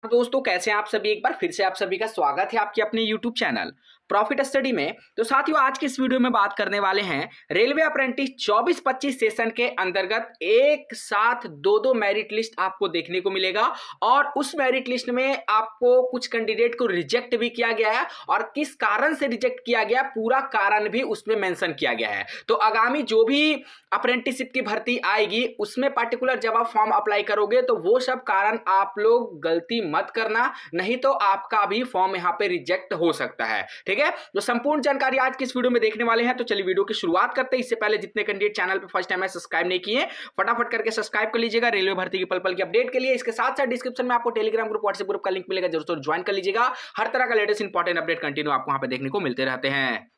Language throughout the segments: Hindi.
दोस्तों कैसे हैं आप सभी। एक बार फिर से आप सभी का स्वागत है आपके अपने YouTube चैनल प्रॉफिट स्टडी में। तो साथियों आज की इस वीडियो में बात करने वाले हैं रेलवे अप्रेंटिस 24-25 सेशन के अंतर्गत एक साथ दो मेरिट लिस्ट आपको देखने को मिलेगा और उस मेरिट लिस्ट में आपको कुछ कैंडिडेट को रिजेक्ट भी किया गया है और किस कारण से रिजेक्ट किया गया पूरा कारण भी उसमें मेंशन किया गया है। तो आगामी जो भी अप्रेंटिसशिप की भर्ती आएगी उसमें पर्टिकुलर जब आप फॉर्म अप्लाई करोगे तो वो सब कारण आप लोग गलती मत करना, नहीं तो आपका भी फॉर्म यहाँ पे रिजेक्ट हो सकता है। ठीक है, तो संपूर्ण जानकारी आज की इस वीडियो में देखने वाले हैं। तो चलिए वीडियो की शुरुआत करते हैं। इससे पहले जितने कैंडिडेट चैनल पे फर्स्ट टाइम है सब्सक्राइब नहीं किए फटाफट करके सब्सक्राइब कर लीजिएगा रेलवे भर्ती की पल पल की अपडेट के लिए। इसके साथ साथ डिस्क्रिप्शन में आपको टेलीग्राम ग्रुप व्हाट्सएप ग्रुप का लिंक मिलेगा, जरूर ज्वाइन कर लीजिएगा। हर तरह का लेटेस्ट इंपॉर्टेंट अपडेट कंटिन्यू आपको वहां पे देखने को मिलते रहते हैं।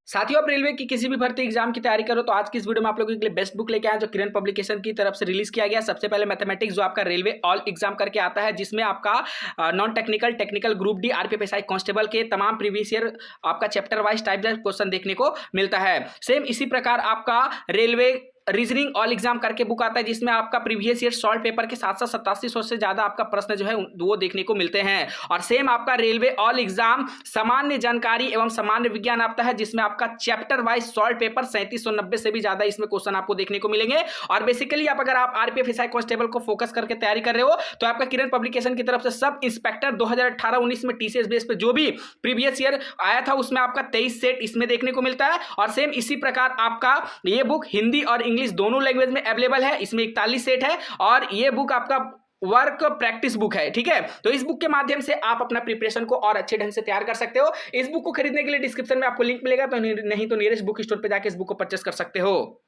साथियों आप रेलवे की किसी भी भर्ती एग्जाम की तैयारी करो तो आज की इस वीडियो में आप लोगों के लिए बेस्ट बुक लेके आए जो किरण पब्लिकेशन की तरफ से रिलीज किया गया। सबसे पहले मैथमेटिक्स जो आपका रेलवे ऑल एग्जाम करके आता है, जिसमें आपका non technical, technical group D, RPF SI constable के तमाम प्रीवियस ईयर आपका चैप्टर वाइज टाइप क्वेश्चन देखने को मिलता है। सेम इसी प्रकार आपका रेलवे रीजनिंग ऑल एग्जाम करके बुक आता है, जिसमें आपका प्रीवियस ईयर सॉल्व पेपर के साथ साथ 8700 से ज्यादा आपका प्रश्न जो है वो देखने को मिलते हैं। और सेम आपका रेलवे ऑल एग्जाम सामान्य जानकारी एवं सामान्य विज्ञान आता है, जिसमें आपका चैप्टर वाइज सॉल्व पेपर 3790 से भी ज्यादा इसमें क्वेश्चन आपको देखने को मिलेंगे। और बेसिकली अगर आप आरपीएफएसआई कांस्टेबल को फोकस करके तैयारी कर रहे हो तो आपका किरण पब्लिकेशन की तरफ से सब इंस्पेक्टर 2018-19 में टीसीएस बेस पे जो भी प्रीवियस ईयर आया था उसमें आपका 23 सेट इसमें देखने को मिलता है। और सेम इसी प्रकार आपका ये बुक हिंदी और इंग्लिश दोनों लैंग्वेज में अवेलेबल है, इसमें 41 सेट है और ये बुक आपका वर्क प्रैक्टिस बुक है। ठीक है, तो इस बुक के माध्यम से आप अपना प्रिपरेशन को और अच्छे ढंग से तैयार कर सकते हो। इस बुक को खरीदने के लिए डिस्क्रिप्शन में आपको लिंक मिलेगा, तो नहीं तो नियरेस्ट बुक स्टोर पे जाके इस बुक को परचेस कर सकते हो।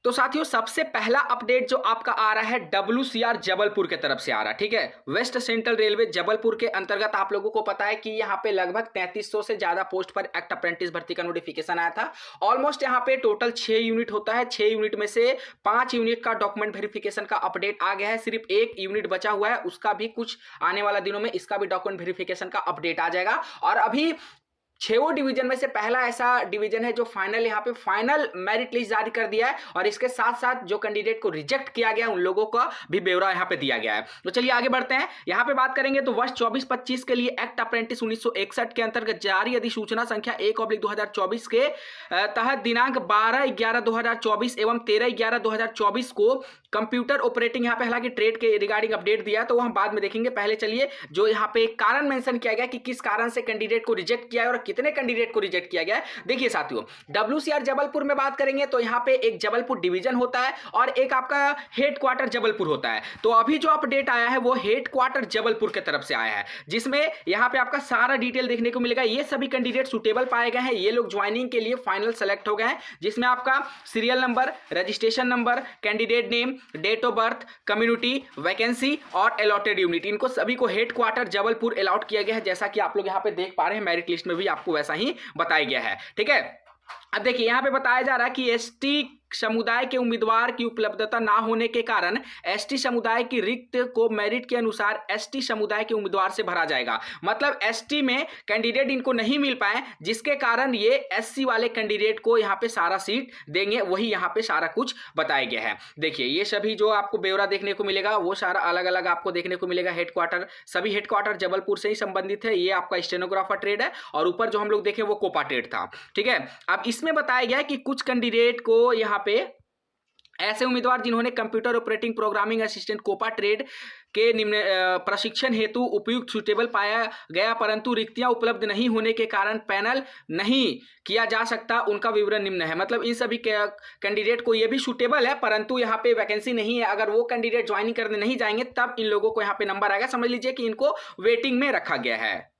तो साथियों सबसे पहला अपडेट जो आपका आ रहा है WCR जबलपुर के तरफ से आ रहा है। ठीक है, वेस्ट सेंट्रल रेलवे जबलपुर के अंतर्गत आप लोगों को पता है कि यहाँ पे लगभग 3300 से ज्यादा पोस्ट पर एक्ट अप्रेंटिस भर्ती का नोटिफिकेशन आया था। ऑलमोस्ट यहाँ पे टोटल 6 यूनिट होता है, 6 यूनिट में से 5 यूनिट का डॉक्यूमेंट वेरिफिकेशन का अपडेट आ गया है, सिर्फ 1 यूनिट बचा हुआ है, उसका भी कुछ आने वाला दिनों में इसका भी डॉक्यूमेंट वेरिफिकेशन का अपडेट आ जाएगा। और अभी 6 डिवीजन में से पहला ऐसा डिवीजन है जो फाइनल यहाँ पे फाइनल मेरिट लिस्ट जारी कर दिया है और इसके साथ साथ जो कैंडिडेट को रिजेक्ट किया गया उन लोगों का भी ब्यौरा यहाँ पे दिया गया है। तो चलिए आगे बढ़ते हैं। यहाँ पे बात करेंगे तो वर्ष 24-25 के लिए एक्ट अप्रेंटिस 1961 के अंतर्गत जारी अधिसूचना संख्या 1/2024 के तहत दिनांक 12/11/2024 एवं 13/11/2024 को कंप्यूटर ऑपरेटिंग यहाँ पे हालांकि ट्रेड के रिगार्डिंग अपडेट दिया है तो वो हम बाद में देखेंगे। पहले चलिए जो यहाँ पे कारण मेंशन किया गया कि किस कारण से कैंडिडेट को रिजेक्ट किया है और कितने कैंडिडेट को रिजेक्ट किया गया है। देखिए साथियों WCR जबलपुर में बात करेंगे तो यहाँ पे एक जबलपुर डिवीजन होता है और एक आपका हेडक्वार्टर जबलपुर होता है। तो अभी जो अपडेट आया है वो हेडक्वार्टर जबलपुर के तरफ से आया है, जिसमें यहाँ पे आपका सारा डिटेल देखने को मिलेगा। ये सभी कैंडिडेट सुटेबल पाए गए हैं, ये लोग ज्वाइनिंग के लिए फाइनल सेलेक्ट हो गए हैं, जिसमें आपका serial number, registration number, candidate name, date of birth, community, vacancy और अलॉटेड यूनिट, इनको सभी को हेडक्वार्टर जबलपुर अलॉट किया गया है। जैसा कि आप लोग यहाँ पे देख पा रहे हैं मेरिट लिस्ट में भी आपको वैसा ही बताया गया है। ठीक है, अब देखिए यहाँ पे बताया जा रहा है कि एसटी समुदाय के उम्मीदवार की उपलब्धता ना होने के कारण एसटी समुदाय की रिक्त को मेरिट के अनुसार एसटी समुदाय के उम्मीदवार से भरा जाएगा। मतलब एसटी में कैंडिडेट इनको नहीं मिल पाए, जिसके कारण ये एससी वाले कैंडिडेट को यहाँ पे सारा सीट देंगे, वही यहाँ पे सारा कुछ बताया गया है। देखिए ये सभी जो आपको ब्यौरा देखने को मिलेगा वो सारा अलग अलग आपको देखने को मिलेगा। हेडक्वार्टर सभी हेडक्वार्टर जबलपुर से ही संबंधित है। ये आपका स्टेनोग्राफर ट्रेड है और ऊपर जो हम लोग देखे वो कोपा ट्रेड था। ठीक है, अब इसमें बताया गया है कि कुछ कैंडिडेट को यहाँ पे ऐसे उम्मीदवार जिन्होंने computer operating programming assistant COPA trade के निम्न प्रशिक्षण हेतु उपयुक्त सुटेबल पाया गया, परंतु रिक्तियां उपलब्ध नहीं होने के कारण पैनल नहीं किया जा सकता, उनका विवरण निम्न है। मतलब इन सभी कैंडिडेट को ये भी सुटेबल है परंतु यहाँ पे वैकेंसी नहीं है। अगर वो कैंडिडेट ज्वाइनिंग करने नहीं जाएंगे तब इन लोगों को यहाँ पे नंबर आएगा। समझ लीजिए कि इनको वेटिंग में रखा गया है।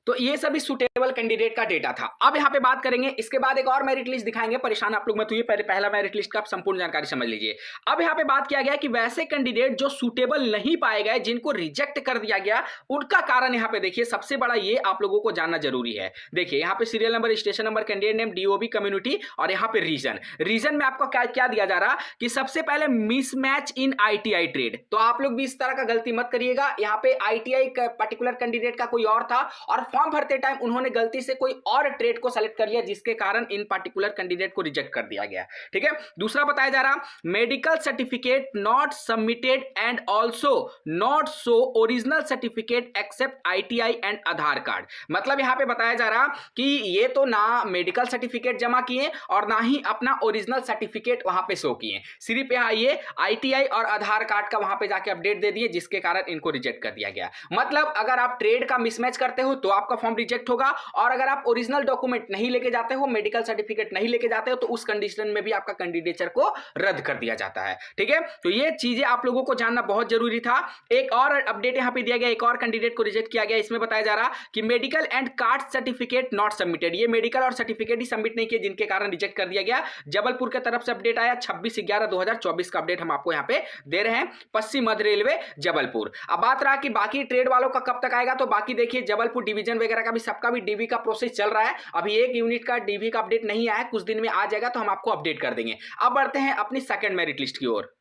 तो ये सभी सुटेबल कैंडिडेट का डेटा था। अब यहाँ पे बात करेंगे, इसके बाद एक और मेरिट लिस्ट दिखाएंगे, परेशान आप लोग मत हुई, पहला मेरिट लिस्ट का संपूर्ण जानकारी समझ लीजिए। अब यहाँ पे बात किया गया कि वैसे कैंडिडेट जो सुटेबल नहीं पाए गए, जिनको रिजेक्ट कर दिया गया, उनका कारण यहाँ पे देखिए सबसे बड़ा ये आप लोगों को जानना जरूरी है। देखिए यहाँ पे serial number, station number, candidate name, DOB, community और यहाँ पे रीजन में आपको क्या दिया जा रहा कि सबसे पहले मिसमैच इन ITI ट्रेड। तो आप लोग भी इस तरह का गलती मत करिएगा। यहाँ पे ITI पर्टिकुलर कैंडिडेट का कोई और था और फॉर्म भरते टाइम उन्होंने गलती से कोई और ट्रेड को सेलेक्ट कर लिया, जिसके कारण इन पार्टिकुलर कैंडिडेट को रिजेक्ट कर दिया गया। ठीक है, दूसरा बताया जा रहा medical certificate not submitted and also not show original certificate except ITI and Aadhaar card. मतलब यहां पे बताया जा रहा कि ये तो ना मेडिकल सर्टिफिकेट जमा किए और ना ही अपना ओरिजिनल सर्टिफिकेट वहां पे शो किए, सिर्फ यहां ये ITI और आधार कार्ड का वहां पे जाके अपडेट दे दिए, जिसके कारण इनको रिजेक्ट कर दिया गया। मतलब अगर आप ट्रेड का मिसमैच करते हो तो आपका फॉर्म रिजेक्ट होगा, और अगर आप ओरिजिनल डॉक्यूमेंट नहीं लेके जाते हो, मेडिकल सर्टिफिकेट नहीं लेके जाते हो, तो उस कंडीशन में भी आपका कैंडिडेचर को रद्द कर दिया जाता है। ठीक है, तो ये चीजें आप लोगों को जानना बहुत जरूरी था। एक और अपडेट यहां पे दिया गया, एक और कैंडिडेट को रिजेक्ट किया गया। इसमें बताया जा रहा कि medical and card certificate not submitted, ये मेडिकल और सर्टिफिकेट ही सबमिट नहीं किए, जिनके कारण रिजेक्ट कर दिया गया। जबलपुर की तरफ से अपडेट आया 26/11/2024 का अपडेट हम आपको यहां पे दे रहे हैं, पश्चिम मध्य रेलवे जबलपुर। अब बात रहा कि बाकी ट्रेड वालों का कब तक आएगा, तो बाकी देखिए जबलपुर डिवीजन वगैरह का भी सबका भी डीवी का प्रोसेस चल रहा है। अभी एक यूनिट का डीवी का अपडेट नहीं आया, कुछ दिन में आ जाएगा तो हम आपको अपडेट कर देंगे। अब बढ़ते हैं अपनी सेकंड मेरिट लिस्ट की ओर।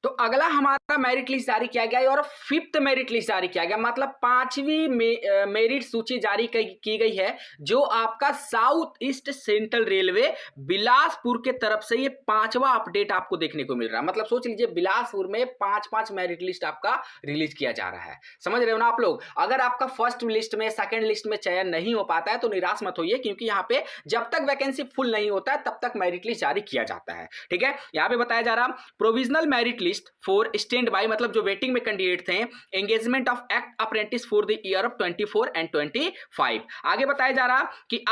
तो अगला हमारा मेरिट लिस्ट जारी किया गया और फिफ्थ मेरिट लिस्ट जारी किया गया, मतलब पांचवी मेरिट सूची जारी की गई है, जो आपका south east central railway Bilaspur के तरफ से ये पांचवा अपडेट आपको देखने को मिल रहा है। मतलब सोच लीजिए बिलासपुर में 5-5 मेरिट लिस्ट आपका रिलीज किया जा रहा है। समझ रहे हो ना आप लोग। अगर आपका फर्स्ट लिस्ट में सेकंड लिस्ट में चयन नहीं हो पाता है तो निराश मत होइए, क्योंकि यहाँ पे जब तक वैकेंसी फुल नहीं होता है तब तक मेरिट लिस्ट जारी किया जाता है। ठीक है, यहाँ पे बताया जा रहा provisional merit list for stand by, मतलब जो वेटिंग में कैंडिडेट थे, engagement of act apprentice for the year of 24 and 25। आगे बताया जा रहा कि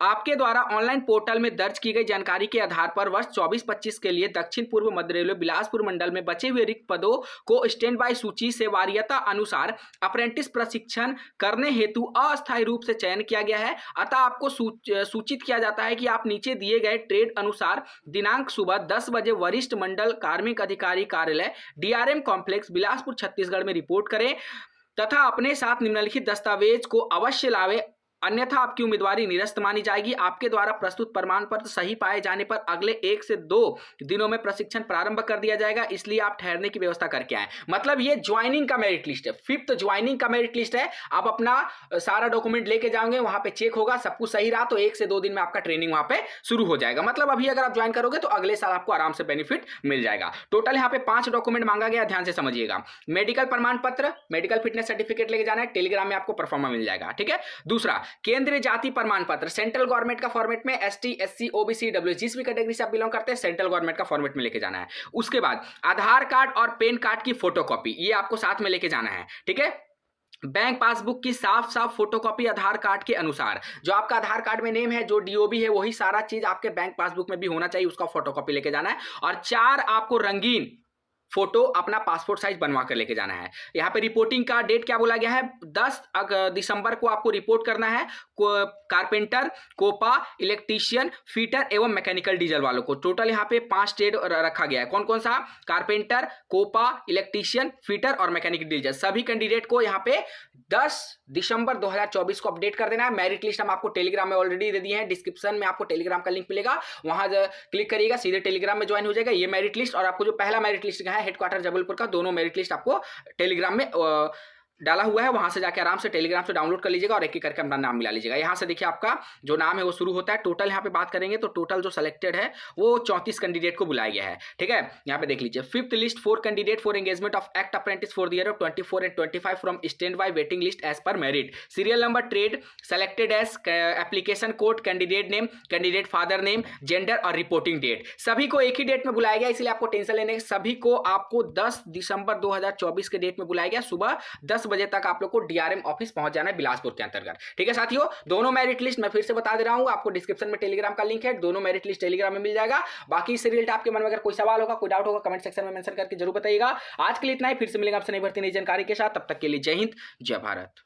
आपके द्वारा ऑनलाइन पोर्टल में दर्ज की गई जानकारी के आधार पर वर्ष 24-25 के लिए दक्षिण पूर्व मध्य रेलवे बिलासपुर मंडल में बचे हुए रिक्त पदों को स्टैंड बाय सूची से वरीयता अनुसार अप्रेंटिस प्रशिक्षण करने हेतु अस्थायी रूप से चयन किया गया है। अतः आपको सूचित किया जाता है कि आप नीचे दिए गए ट्रेड अनुसार दिनांक सुबह 10 बजे वरिष्ठ मंडल कार्मिक अधिकारी कार्यालय DRM कॉम्प्लेक्स बिलासपुर छत्तीसगढ़ में रिपोर्ट करें तथा अपने साथ निम्नलिखित दस्तावेज को अवश्य लावे, अन्यथा आपकी उम्मीदवारी निरस्त मानी जाएगी। आपके द्वारा प्रस्तुत प्रमाण पत्र सही पाए जाने पर अगले 1 से 2 दिनों में प्रशिक्षण प्रारंभ कर दिया जाएगा, इसलिए आप ठहरने की व्यवस्था करके आए। मतलब ये ज्वाइनिंग का मेरिट लिस्ट है, फिफ्थ ज्वाइनिंग का मेरिट लिस्ट है। आप अपना सारा डॉक्यूमेंट लेके जाओगे, वहां पे चेक होगा, सब कुछ सही रहा तो 1 से 2 दिन में आपका ट्रेनिंग वहां पे शुरू हो जाएगा। मतलब अभी अगर आप ज्वाइन करोगे तो अगले साल आपको आराम से बेनिफिट मिल जाएगा। टोटल यहाँ पे 5 डॉक्यूमेंट मांगा गया, ध्यान से समझिएगा। मेडिकल प्रमाण पत्र, मेडिकल फिटनेस सर्टिफिकेट लेके जाना है, टेलीग्राम में आपको परफॉर्मा मिल जाएगा। ठीक है, दूसरा केंद्रीय जाति प्रमाण पत्र सेंट्रल गवर्नमेंट का फॉर्मेट में, ST SC OBC WS जिस भी कैटेगरी से आप बिलोंग करते हैं सेंट्रल गवर्नमेंट का फॉर्मेट में लेके जाना है। उसके बाद आधार कार्ड और पैन कार्ड की फोटोकॉपी ये आपको साथ में लेके जाना है। ठीक है, बैंक पासबुक की साफ फोटोकॉपी आधार कार्ड के अनुसार, जो आपका आधार कार्ड में नेम है, जो DOB है, वही सारा चीज आपके बैंक पासबुक में भी होना चाहिए, उसका फोटोकॉपी लेके जाना है। और 4 आपको रंगीन फोटो अपना पासपोर्ट साइज बनवा कर लेके जाना है। यहाँ पे रिपोर्टिंग का डेट क्या बोला गया है, 10 दिसंबर को आपको रिपोर्ट करना है। कारपेंटर, कोपा, इलेक्ट्रीशियन, फिटर एवं मैकेनिकल डीजल वालों को। टोटल यहाँ पे 5 ट्रेड रखा गया है। कौन कौन सा, कारपेंटर, कोपा, इलेक्ट्रीशियन, फिटर और मैकेनिकल डीजल। सभी कैंडिडेट को यहाँ पे 10 दिसंबर 2024 को अपडेट कर देना है। मेरिट लिस्ट हम आपको टेलीग्राम में ऑलरेडी दे दिए हैं, डिस्क्रिप्शन में आपको टेलीग्राम का लिंक मिलेगा, वहां क्लिक करिएगा, सीधे टेलीग्राम में ज्वाइन हो जाएगा। ये मेरिट लिस्ट और आपको जो पहला मेरिट लिस्ट है हेडक्वार्टर जबलपुर का, दोनों मेरिट लिस्ट आपको टेलीग्राम में डाला हुआ है, वहां से जाके आराम से टेलीग्राम से डाउनलोड कर लीजिएगा और एक एक करके अपना नाम मिला लीजिएगा। यहाँ से देखिए आपका जो नाम है वो शुरू होता है। टोटल यहाँ पे बात करेंगे तो टोटल जो सिलेक्टेड है वो 34 कैंडिडेट को बुलाया गया है। ठीक है, यहाँ पे देख लीजिए, fifth list 4 candidate for engagement of act apprentice for the year of 24 and 25 from stand by waiting list as per merit. Serial number, trade selected as, application code, candidate name, candidate father name, gender और रिपोर्टिंग डेट। सभी को एक ही डेट में बुलाया गया, इसलिए आपको टेंशन लेने के, सभी को आपको 10 दिसंबर 2024 के डेट में बुलाया गया। सुबह 10 बजे तक आप लोग को DRM ऑफिस पहुंच जाना है बिलासपुर के अंतर्गत। ठीक है साथियों, दोनों मेरिट लिस्ट मैं फिर से बता दे रहा हूं, आपको डिस्क्रिप्शन में टेलीग्राम का लिंक है, दोनों मेरिट लिस्ट टेलीग्राम में मिल जाएगा। बाकी इससे रिलेटेड आपके मन में अगर कोई सवाल होगा, कोई डाउट होगा, कमेंट सेक्शन में मेंशन करके जरूर बताइएगा। आज के लिए इतना ही, फिर से मिलेंगे आपसे नई भर्ती नई जानकारी के साथ, तब तक के लिए जय हिंद, जय भारत।